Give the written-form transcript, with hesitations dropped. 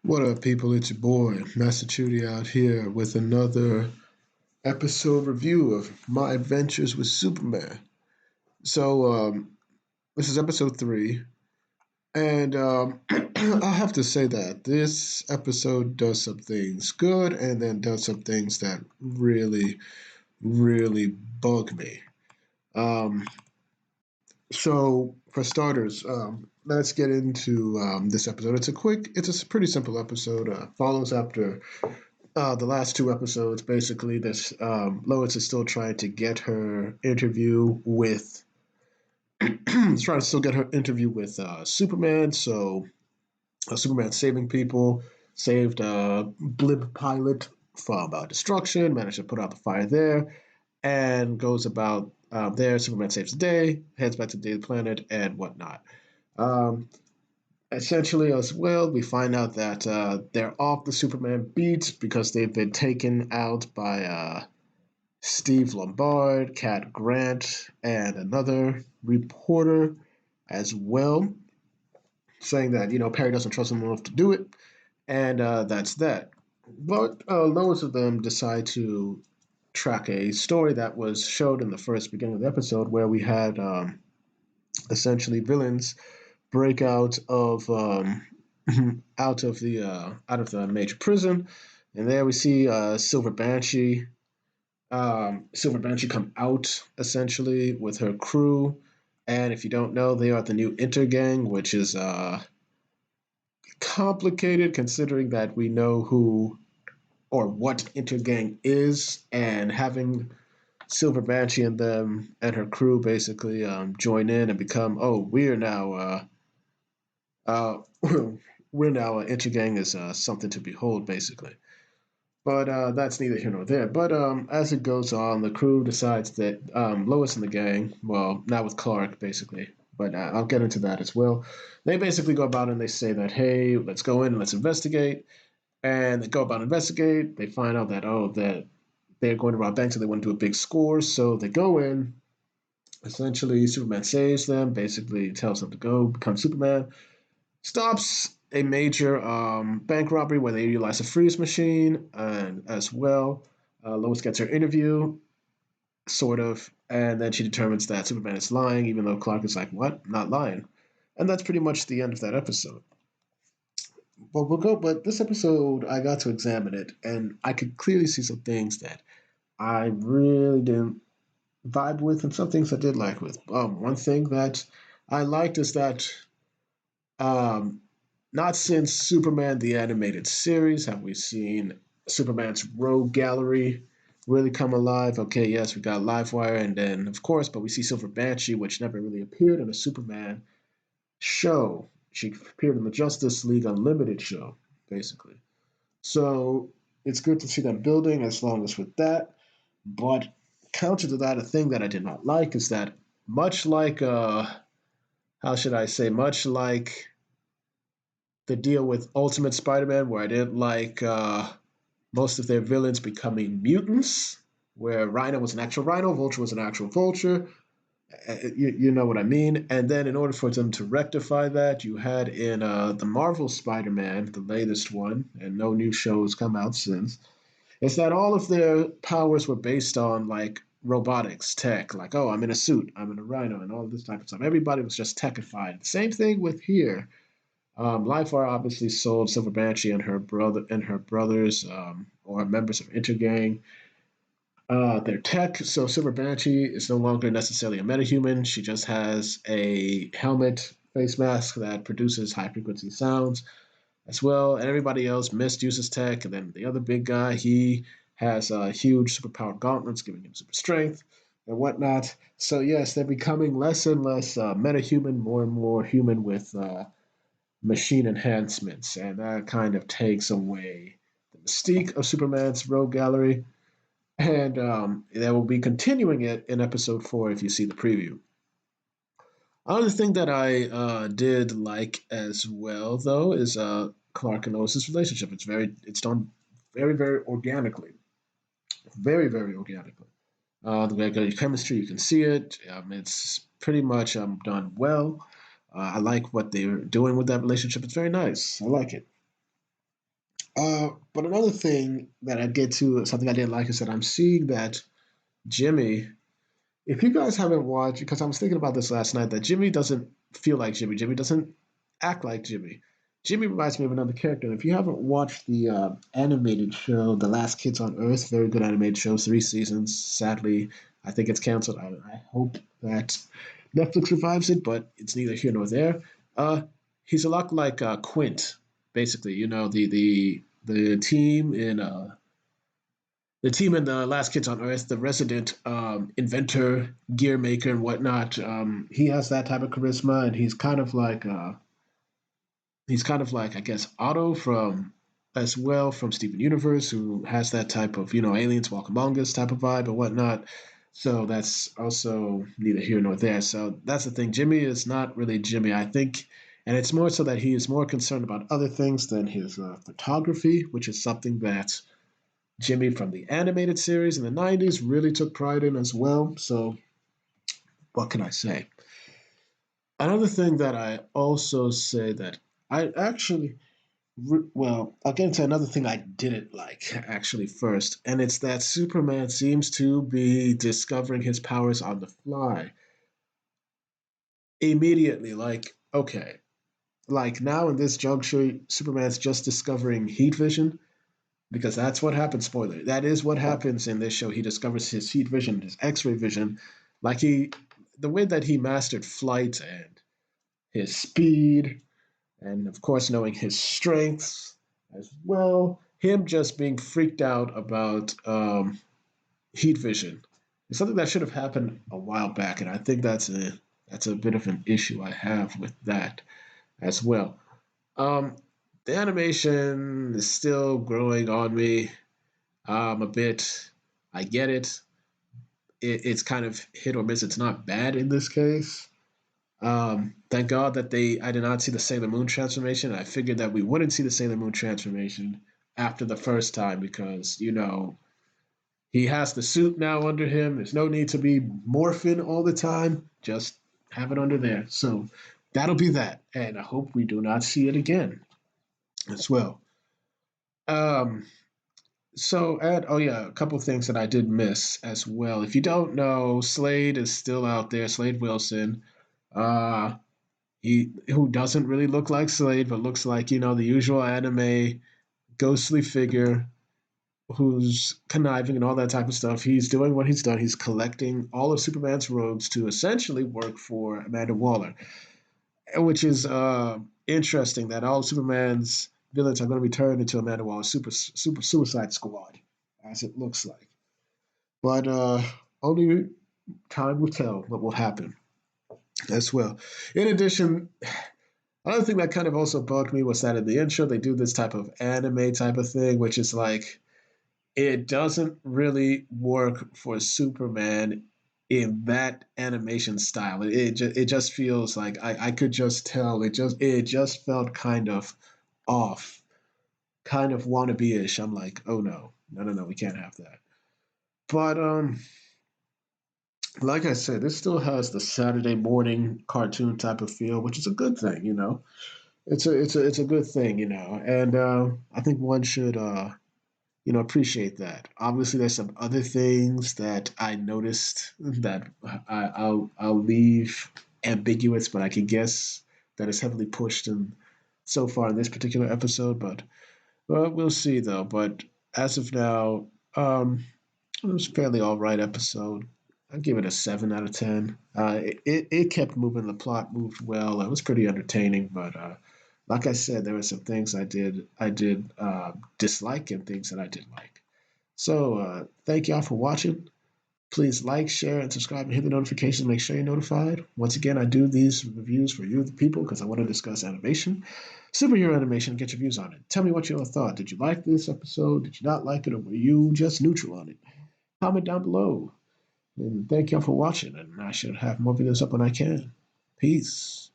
What up, people? It's your boy, Master Chudy, out here with another episode review of My Adventures with Superman. This is episode 3, and I have to say that this episode does some things good and then does some things that really, really bug me. Um, for starters, let's get into this episode. It's a pretty simple episode. Follows after the last two episodes. Basically, this Lois is still trying to get her interview with, trying to still get her interview with Superman. So Superman saving people, saved Blib pilot from destruction, managed to put out the fire there, and goes about there. Superman saves the day, heads back to the Daily Planet, and whatnot. Um, Essentially, as well, we find out that they're off the Superman beat because they've been taken out by Steve Lombard, Cat Grant, and another reporter as well, saying that Perry doesn't trust them enough to do it, and that's that. But loads of them decide to track a story that was showed in the first beginning of the episode, where we had essentially villains break out of the major prison, and there we see Silver Banshee. Silver Banshee come out essentially with her crew, and if you don't know, they are the new Intergang, which is complicated considering that we know who or what Intergang is, and having Silver Banshee and them and her crew basically join in and become, uh, we're now Intergang is something to behold, basically. But that's neither here nor there. But as it goes on, the crew decides that Lois and the gang, well, not with Clark, basically, but I'll get into that as well. They basically go about and they say that, hey, let's go in and let's investigate. And they go about investigate. They find out that, that they're going to rob banks and they want to do a big score. So they go in. Essentially, Superman saves them, basically tells them to go become Superman, stops a major bank robbery where they utilize a freeze machine, and as well, Lois gets her interview, sort of, and then she determines that Superman is lying, even though Clark is like, "What? Not lying," and that's pretty much the end of that episode. But we'll go. But this episode, I got to examine it, and I could clearly see some things that I really didn't vibe with, and some things I did like with. One thing that I liked is that um, not since Superman the Animated Series have we seen Superman's rogue gallery really come alive. Okay, yes, we got Livewire, and then, of course, but we see Silver Banshee, which never really appeared in a Superman show. She appeared in the Justice League Unlimited show, basically. So it's good to see them building as long as with that. But counter to that, a thing that I did not like is that much like, how should I say, much like the deal with Ultimate Spider-Man, where I didn't like most of their villains becoming mutants, where Rhino was an actual Rhino, Vulture was an actual Vulture. You know what I mean? And then in order for them to rectify that, you had in the Marvel Spider-Man, the latest one, and no new shows come out since, is that all of their powers were based on like robotics, tech, like, oh, I'm in a suit, I'm in a Rhino, and all of this type of stuff. Everybody was just techified. Same thing with here. Livewire obviously sold Silver Banshee and her brothers, or members of Intergang, their tech. So Silver Banshee is no longer necessarily a metahuman. She just has a helmet face mask that produces high frequency sounds as well. And everybody else misuses tech. And then the other big guy, he has huge superpowered gauntlets, giving him super strength and whatnot. So yes, they're becoming less and less metahuman, more and more human with machine enhancements, and that kind of takes away the mystique of Superman's rogue gallery. And they will be continuing it in episode 4 if you see the preview. Another thing that I did like as well, though, is Clark and Lois's relationship. It's done very, very organically, very, very organically. The chemistry, you can see it. It's pretty much done well. I like what they're doing with that relationship. It's very nice. I like it. But another thing that I get to, something I didn't like, is that I'm seeing that Jimmy, if you guys haven't watched, because I was thinking about this last night, that Jimmy doesn't feel like Jimmy. Jimmy doesn't act like Jimmy. Jimmy reminds me of another character. And if you haven't watched the animated show, The Last Kids on Earth, very good animated show, 3 seasons. Sadly, I think it's canceled. I hope that Netflix revives it, but it's neither here nor there. Uh, he's a lot like Quint, basically. You know, the team in the Last Kids on Earth, the resident inventor, gear maker, and whatnot. He has that type of charisma, and he's kind of like I guess Otto from as well from Steven Universe, who has that type of aliens walk among us type of vibe and whatnot. So that's also neither here nor there. So that's the thing. Jimmy is not really Jimmy, I think, and it's more so that he is more concerned about other things than his photography, which is something that Jimmy from the animated series in the 90s really took pride in as well. So, what can I say? Another thing that I also say that I actually, well, I'll get into another thing I didn't like actually first, and it's that Superman seems to be discovering his powers on the fly immediately. Like, okay, like now in this juncture, Superman's just discovering heat vision because that's what happens. Spoiler: that is what happens in this show. He discovers his heat vision, his X-ray vision, like the way that he mastered flight and his speed, and of course knowing his strengths as well. Him just being freaked out about heat vision is something that should have happened a while back, and I think that's a bit of an issue I have with that as well. Um, the animation is still growing on me a bit. I get it. It's kind of hit or miss. It's not bad in this case. Thank God that I did not see the Sailor Moon transformation. I figured that we wouldn't see the Sailor Moon transformation after the first time because, he has the suit now under him. There's no need to be morphing all the time. Just have it under there. So that'll be that. And I hope we do not see it again as well. Um, and oh yeah, a couple things that I did miss as well. If you don't know, Slade is still out there. Slade Wilson. Uh, he who doesn't really look like Slade, but looks like the usual anime ghostly figure who's conniving and all that type of stuff. He's doing what he's done. He's collecting all of Superman's robes to essentially work for Amanda Waller, which is interesting. That all of Superman's villains are going to be turned into Amanda Waller's super Suicide Squad, as it looks like. But only time will tell what will happen as well. In addition, another thing that kind of also bugged me was that in the intro they do this type of anime type of thing, which is like it doesn't really work for Superman in that animation style. It just feels like I could just tell it just felt kind of off, kind of wannabe ish. I'm like, oh no, no, no, no, we can't have that. But like I said, this still has the Saturday morning cartoon type of feel, which is a good thing. It's a good thing. And I think one should appreciate that. Obviously, there's some other things that I noticed that I'll leave ambiguous, but I can guess that is heavily pushed in so far in this particular episode. But well, we'll see though. But as of now, it was a fairly all right episode. I'd give it a 7 out of 10. It kept moving. The plot moved well. It was pretty entertaining, but like I said, there were some things I did dislike and things that I did like. So thank y'all for watching. Please like, share, and subscribe and hit the notifications. Make sure you're notified. Once again, I do these reviews for you, the people, because I want to discuss animation, superhero animation, and get your views on it. Tell me what you all thought. Did you like this episode? Did you not like it, or were you just neutral on it? Comment down below. And thank y'all for watching, and I should have more videos up when I can. Peace.